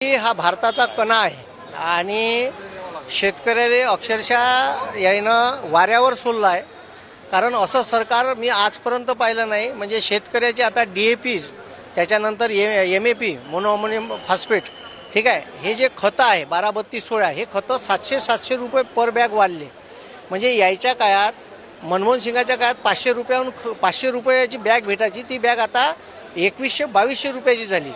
हा भारताचा कणा आहे आणि शेतकऱ्याला अक्षरशः यानं वाऱ्यावर सोडलं आहे. कारण असं सरकार मी आजपर्यंत पाहिलं नाही. म्हणजे शेतकऱ्याचे आता DAP त्याच्यानंतर MAP मोनो अमोनियम फॉस्फेट ठीक आहे, हे जे खतं आहे 12-32-16 हे खतं 700 रुपये पर बॅग वाढले. म्हणजे यायच्या काळात मनमोहन सिंगाच्या काळात 500 रुपयाहून 500 रुपयाची बॅग भेटायची, ती बॅग आता 2100-2200 रुपयाची झाली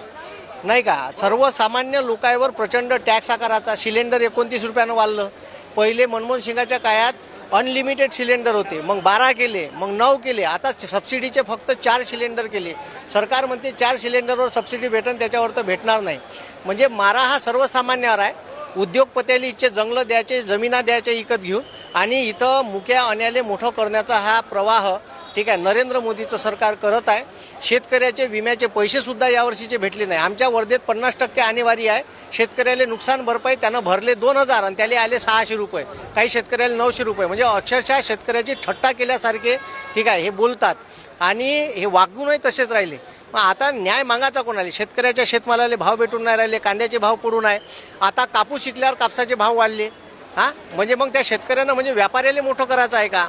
नाही का. सर्वसामान्य लोकांवर प्रचंड टॅक्स आकाराचा. सिलेंडर 29 रुपयानं वाढलं. पहिले मनमोहन सिंगाच्या काळात अनलिमिटेड सिलेंडर होते, मग 12 केले, मग 9 केले, आता सबसिडीचे फक्त 4 सिलेंडर केले. सरकार म्हणते 4 सिलेंडरवर सबसिडी भेटन, त्याच्यावर तर भेटणार नाही. म्हणजे मारा हा सर्वसामान्यावर आहे. उद्योगपत्याला इच्छे जंगलं द्यायचे, जमिना द्यायचे विकत घेऊन आणि इथं मुक्या अन्याले मोठं करण्याचा हा प्रवाह ठीक आहे नरेंद्र मोदीचं सरकार करत आहे. शेतकऱ्याचे विम्याचे पैसेसुद्धा यावर्षीचे भेटले नाही. आमच्या वर्धेत 50% आणेवारी आहे. शेतकऱ्याला नुकसान भरपाई त्यानं भरले 2000 आणि त्याला आले 600 रुपये, काही शेतकऱ्याला 900 रुपये. म्हणजे अक्षरशः शेतकऱ्याची थट्टा केल्यासारखे ठीक आहे हे बोलतात आणि हे वागूनही तसेच राहिले. मग आता न्याय मागायचा कोणाला? शेतकऱ्याच्या शेतमालाला भाव भेटून नाही राहिले, कांद्याचे भाव पडून आहे. आता कापूस शिकल्यावर कापसाचे भाव वाढले. म्हणजे मग त्या शेतकऱ्यांना म्हणजे व्यापाऱ्याला मोठं करायचं आहे का?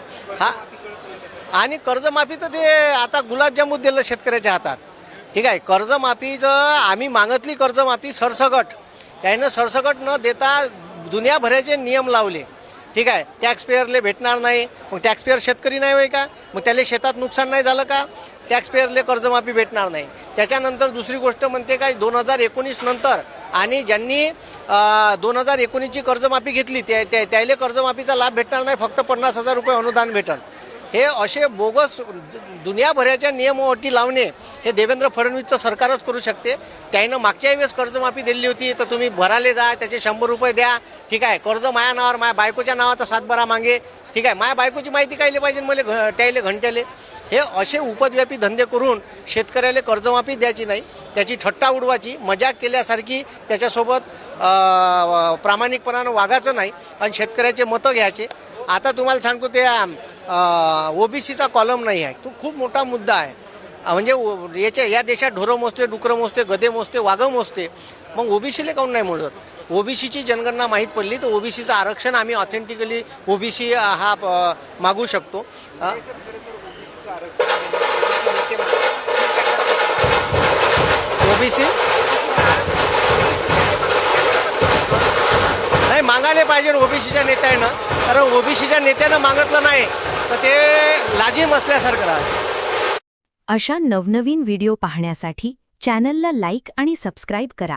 आणि कर्जमाफी तर ते आता गुलाबजामुन दिलं शेतकऱ्याच्या हातात ठीक आहे. कर्जमाफीचं आम्ही मागतली कर्जमाफी सरसकट, त्यानं सरसकट न देता दुनियाभराचे नियम लावले ठीक आहे. टॅक्सपेअरले भेटणार नाही, मग टॅक्सपेअर शेतकरी नाही होय का? मग त्याला शेतात नुकसान नाही झालं का? टॅक्सपेअरले कर्जमाफी भेटणार नाही. त्याच्यानंतर दुसरी गोष्ट म्हणते काय 2019 नंतर आणि ज्यांनी 2019ची कर्जमाफी घेतली त्याला कर्जमाफीचा लाभ भेटणार नाही, फक्त 50,000 रुपये अनुदान भेटल. हे असे बोगस दुनियाभराच्या नियम व अटी लावणे हे देवेंद्र फडणवीसचं सरकारच करू शकते. त्यानं मागच्या वेळेस कर्जमाफी दिली होती तर तुम्ही भराले जा, त्याचे 100 रुपये द्या ठीक आहे. कर्ज माया नावावर, माया बायकोच्या नावाचा 7/12 मागे ठीक आहे. माया बायकोची माहिती कायले पाहिजे मला त्याले घंट्याले. हे असे उपद्व्यापी धंदे करून शेतकऱ्याला कर्जमाफी द्यायची नाही, त्याची थट्टा उडवायची, मजाक केल्यासारखी त्याच्यासोबत प्रामाणिकपणानं वागायचं नाही आणि शेतकऱ्याचे मतं घ्यायचे. आता तुम्हाला सांगतो त्या OBCचा कॉलम नाही आहे, तो खूप मोठा मुद्दा आहे. म्हणजे या देशात ढोरं मोजते, डुकरं मोजते, गधे मोजते, वाघं मोजते, मग OBCला काऊन नाही मोजत? OBCची जनगणना माहीत पडली तर OBCचं आरक्षण आम्ही ऑथेंटिकली OBC हा मागू शकतो. OBC नाही मागायला पाहिजे OBCच्या नेत्यानं, कारण OBCच्या नेत्यानं मागितलं नाही तर ते लाजीम असल्यासारखं राहतं. अशा नवनवीन व्हिडिओ पाहण्यासाठी चॅनलला लाईक आणि सबस्क्राईब करा.